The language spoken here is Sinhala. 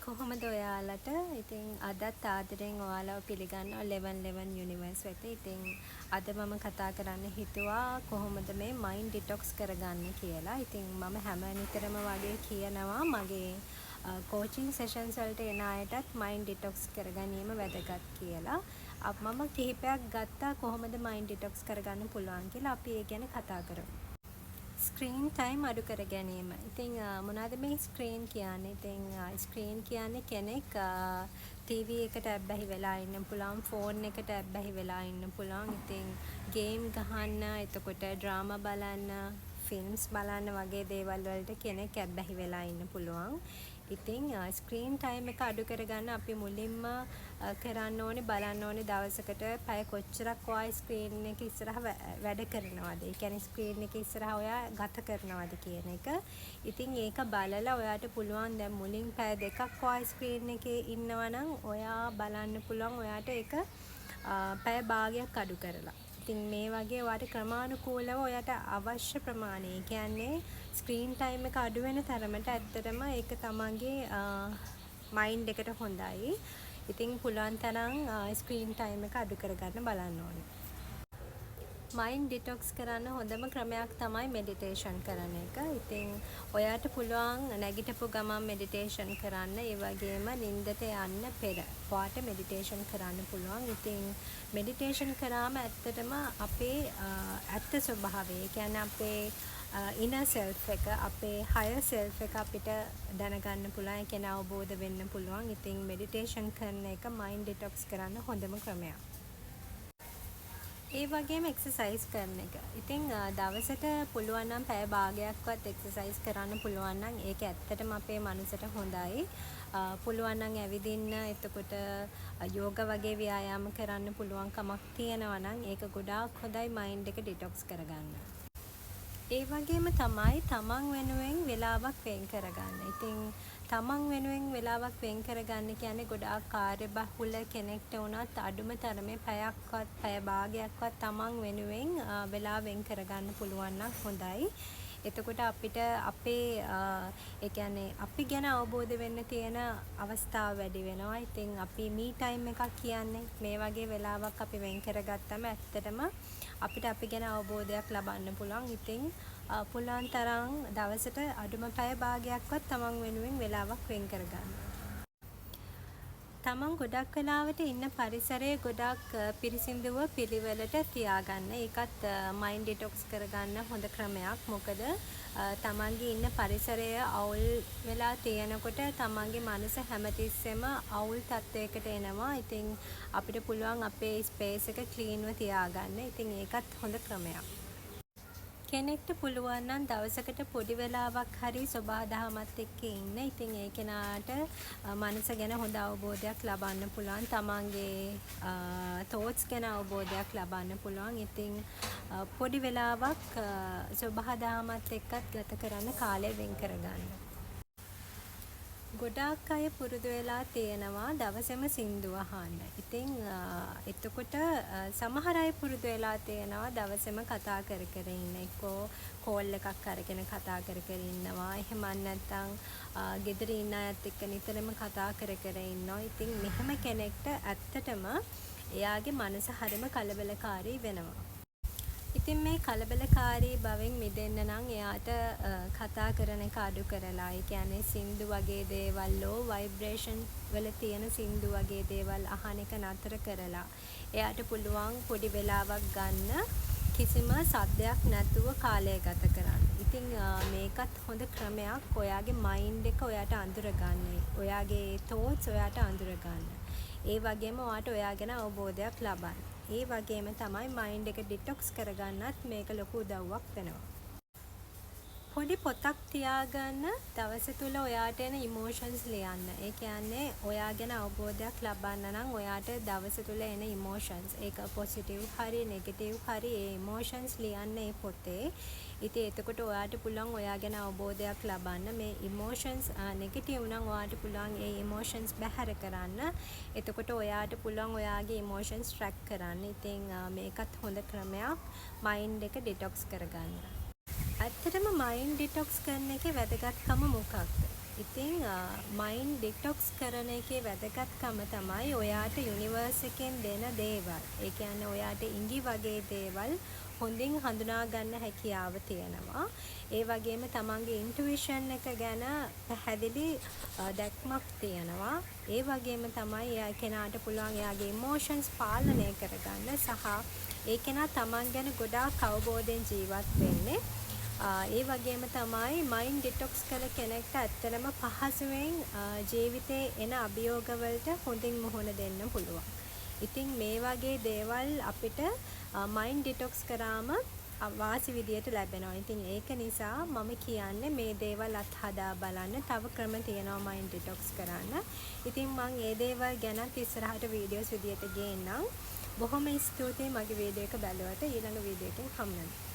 කොහොමද ඔයාලට? ඉතින් අදත් ආදරෙන් ඔයාලව පිළිගන්නවා 11 යුනිවර්ස් වෙත. ඉතින් අද මම කතා කරන්න හිතුවා කොහොමද මේ මයින්ඩ් ඩිටොක්ස් කරගන්න කියලා. ඉතින් මම හැම නිතරම වගේ කියනවා මගේ කෝචින් සෙෂන්ස් වලට එන අයටත් මයින්ඩ් ඩිටොක්ස් කරගැනීම වැදගත් කියලා. මම කිහිපයක් ගත්තා කොහොමද මයින්ඩ් ඩිටොක්ස් කරගන්න පුළුවන් කියලා. අපි ඒ ගැන කතා කරමු. ස්ක්‍රීන් ටයිම් අඩු කර ගැනීම. ඉතින් මොනවද මේ ස්ක්‍රීන් කියන්නේ? ඉතින් ස්ක්‍රීන් කියන්නේ කෙනෙක් ටීවී එකට ඇබ්බැහි වෙලා ඉන්න පුළුවන්, ෆෝන් එකට ඇබ්බැහි වෙලා ඉන්න පුළුවන්. ඉතින් ගේම් ගහන්න, එතකොට ඩ්‍රාමා බලන්න, ෆිල්ම්ස් බලන්න වගේ දේවල් වලට කෙනෙක් ඇබ්බැහි වෙලා ඉන්න පුළුවන්. ඉතින් ස්ක්‍රීන් ටයිම් එක අඩු කරගන්න අපි මුලින්ම කරන්න ඕනේ බලන්න ඕනේ දවසකට පැය කොච්චරක් ඔයා ස්ක්‍රීන් එක ඉස්සරහ වැඩ කරනවද? ඒ කියන්නේ ස්ක්‍රීන් එක ඉස්සරහ ඔයා ගත කරනවද කියන එක. ඉතින් ඒක බලලා ඔයාට පුළුවන් දැන් මුලින් පැය දෙකක් ඔයා ස්ක්‍රීන් එකේ ඉන්නවා නම් ඔයා බලන්න පුළුවන් ඔයාට ඒක පැය භාගයක් අඩු කරලා. ඉතින් මේ වගේ ඔයාට ක්‍රමානුකූලව ඔයාට අවශ්‍ය ප්‍රමාණය කියන්නේ ස්ක්‍රීන් ටයිම් එක අඩු වෙන තරමට ඇත්තටම ඒක තමන්ගේ මයින්ඩ් එකට හොඳයි. ඉතින් පුළුවන් තරම් ස්ක්‍රීන් ටයිම් එක අඩු කරගන්න බලන්න ඕනේ. මයින්ඩ් ඩිටොක්ස් කරන්න හොඳම ක්‍රමයක් තමයි මෙඩිටේෂන් කරන එක. ඉතින් ඔයාට පුළුවන් නැගිටපු ගමන් මෙඩිටේෂන් කරන්න. ඒ වගේම නිින්දට යන්න පෙර ඔයාට මෙඩිටේෂන් කරන්න පුළුවන්. ඉතින් මෙඩිටේෂන් කරාම ඇත්තටම අපේ ඇත්ත ස්වභාවය, ඒ කියන්නේ අපේ ඉනර් සෙල්ෆ් එක, අපේ හයර් සෙල්ෆ් එක අපිට දැනගන්න පුළුවන්. ඒ කියන්නේ අවබෝධ වෙන්න පුළුවන්. ඉතින් මෙඩිටේෂන් කරන එක මයින්ඩ් ඩිටොක්ස් කරන්න හොඳම ක්‍රමයක්. ඒ වගේම එක්සසයිස් කරන එක. ඉතින් දවසට පුළුවන් නම් පැය භාගයක්වත් එක්සසයිස් කරන්න පුළුවන් නම් ඒක ඇත්තටම අපේ මනසට හොඳයි. පුළුවන් නම් ඇවිදින්න, එතකොට යෝගා වගේ ව්‍යායාම කරන්න පුළුවන් කමක් තියෙනවා නම් ඒක ගොඩාක් හොඳයි මයින්ඩ් එක ඩිටොක්ස් කරගන්න. ඒ වගේම තමයි තමන් වෙනුවෙන් වෙලාවක් වෙන් කරගන්න. ඉතින් තමන් වෙනුවෙන් වෙලාවක් වෙන් කරගන්න කියන්නේ ගොඩාක් කාර්යබහුල කෙනෙක්ට වුණත් අඩුම තරමේ පැයක්වත් පැය භාගයක්වත් තමන් වෙනුවෙන් වෙලාව වෙන් කරගන්න පුළුවන් නම් හොඳයි. එතකොට අපිට අපේ ඒ කියන්නේ අපි ගැන අවබෝධ වෙන්න තියෙන අවස්ථාව වැඩි වෙනවා. ඉතින් අපි මී ටයිම් එකක් කියන්නේ මේ වගේ වෙලාවක් අපි වෙන් කරගත්තම ඇත්තටම අපිට අපි ගැන අවබෝධයක් ලබන්න පුළුවන්. ඉතින් පුළුවන් තරම් දවසට අඩුම පැය භාගයක්වත් තමන් වෙනුවෙන් වෙලාවක් වෙන් කරගන්න. තමන් ගොඩක් වෙලාවට ඉන්න පරිසරය ගොඩක් පිරිසිදුව පිළිවෙලට තියාගන්න. ඒකත් මයින්ඩ් ඩිටොක්ස් කරගන්න හොඳ ක්‍රමයක්. මොකද තමන්ගේ ඉන්න පරිසරය අවුල් වෙලා තියෙනකොට තමන්ගේ මනස හැමතිස්සෙම අවුල් තත්වයකට එනවා. ඉතින් අපිට පුළුවන් අපේ ස්පේස් එක ක්ලීන්ව තියාගන්න. ඉතින් ඒකත් හොඳ ක්‍රමයක්. කෙනෙක්ට පුළුවන් නම් දවසකට පොඩි වෙලාවක් හරි සබහාදහමත් එක්ක ඉන්න. ඉතින් ඒ කෙනාට මනස ගැන හොඳ අවබෝධයක් ලබන්න පුළුවන්. තමන්ගේ thoughts ගැන අවබෝධයක් ලබන්න පුළුවන්. ඉතින් පොඩි වෙලාවක් සබහාදහමත් එක්කත් ගත කරන්න කාලය වෙන් කරගන්න. ගොඩාක් අය පුරුදු වෙලා තියෙනවා දවසෙම සින්දු අහන්න. ඉතින් එතකොට සමහර අය පුරුදු වෙලා තියෙනවා දවසෙම කතා කර කර ඉන්න. එක්කෝ කෝල් එකක් අරගෙන කතා කර කර ඉන්නවා. එහෙම නැත්නම් ගෙදර ඉන්න අයත් එක්ක නිතරම කතා කර කර ඉන්නවා. ඉතින් මෙහෙම කෙනෙක්ට ඇත්තටම එයාගේ මනස හරිම කලබලකාරී වෙනවා. ඉතින් මේ කලබලකාරී බවෙන් මිදෙන්න නම් එයාට කතා කරන එක අඩු කරලා, ඒ කියන්නේ සින්දු වගේ දේවල් ලෝ ভাইබ්‍රේෂන් වල තියෙන සින්දු වගේ දේවල් අහන එක නතර කරලා එයාට පුළුවන් පොඩි වෙලාවක් ගන්න කිසිම සද්දයක් නැතුව කාලය ගත කරන්න. ඉතින් මේකත් හොඳ ක්‍රමයක් ඔයාගේ මයින්ඩ් එක ඔයාට අඳුරගන්න. ඔයාගේ thoughts ඔයාට අඳුරගන්න. ඒ වගේම ඔයාට ඔයා ගැන අවබෝධයක් ලබන්න. ඒ වගේම තමයි මයින්ඩ් එක ඩිටොක්ස් කරගන්නත් මේක ලොකු උදව්වක් වෙනවා. පොඩි පොතක් තියාගන්න දවස තුල ඔයාට එන ඉමෝෂන්ස් ලියන්න. ඒ කියන්නේ ඔයා ගැන අවබෝධයක් ලබන්න නම් ඔයාට දවස තුල එන ඉමෝෂන්ස්, ඒක පොසිටිව් හරි නෙගටිව් හරි ඒ ඉමෝෂන්ස් ලියන්න ඒ පොතේ. ඉතින් එතකොට ඔයාට පුළුවන් ඔයා ගැන අවබෝධයක් ලබන්න. මේ ඉමෝෂන්ස් නෙගටිව් නම් ඔයාට පුළුවන් ඒ ඉමෝෂන්ස් බැහැර කරන්න. එතකොට ඔයාට පුළුවන් ඔයාගේ ඉමෝෂන්ස් ට්‍රැක් කරන්න. ඉතින් මේකත් හොඳ ක්‍රමයක් මයින්ඩ් එක ඩිටොක්ස් කරගන්න. ඇත්තටම මයින්ඩ් ඩිටොක්ස් කරන එකේ වැදගත්කම මොකක්ද? ඉතින් මයින්ඩ් ඩිටොක්ස් කරන එකේ වැදගත්කම තමයි ඔයාට යුනිවර්ස් එකෙන් දෙන දේවල්. ඒ කියන්නේ ඔයාට ඉඟි වගේ දේවල් හොඳින් හඳුනා ගන්න හැකියාව තියෙනවා. ඒ වගේම තමන්ගේ ඉන්ටුවිෂන් එක ගැන පැහැදිලි දැක්මක් තියෙනවා. ඒ වගේම තමයි එයා කෙනාට පුළුවන් එයාගේ ඉමෝෂන්ස් පාලනය කරගන්න සහ ඒ කෙනා තමන් ගැන ගොඩාක් අවබෝධයෙන් ජීවත් වෙන්නේ. ඒ වගේම තමයි මයින්ඩ් ඩිටොක්ස් කළ කෙනෙක්ට ඇත්තටම පහසුවෙන් ජීවිතේ එන අභියෝගවලට හොඳින් මුහුණ දෙන්න පුළුවන්. ඉතින් මේ වගේ දේවල් අපිට මයින්ඩ් ඩිටොක්ස් කරාම වාසි විදියට ලැබෙනවා. ඉතින් ඒක නිසා මම කියන්නේ මේ දේවල් අත්හදා බලන්න. තව ක්‍රම තියෙනවා මයින්ඩ් ඩිටොක්ස් කරන්න. ඉතින් මම මේ දේවල් ගැනත් ඉස්සරහට වීඩියෝස් විදියට ගේන්නම්. බොහොම ස්තුතියි මගේ වීඩියෝ එක බැලුවට. ඊළඟ වීඩියෝ එකෙන් හමු වෙනවා.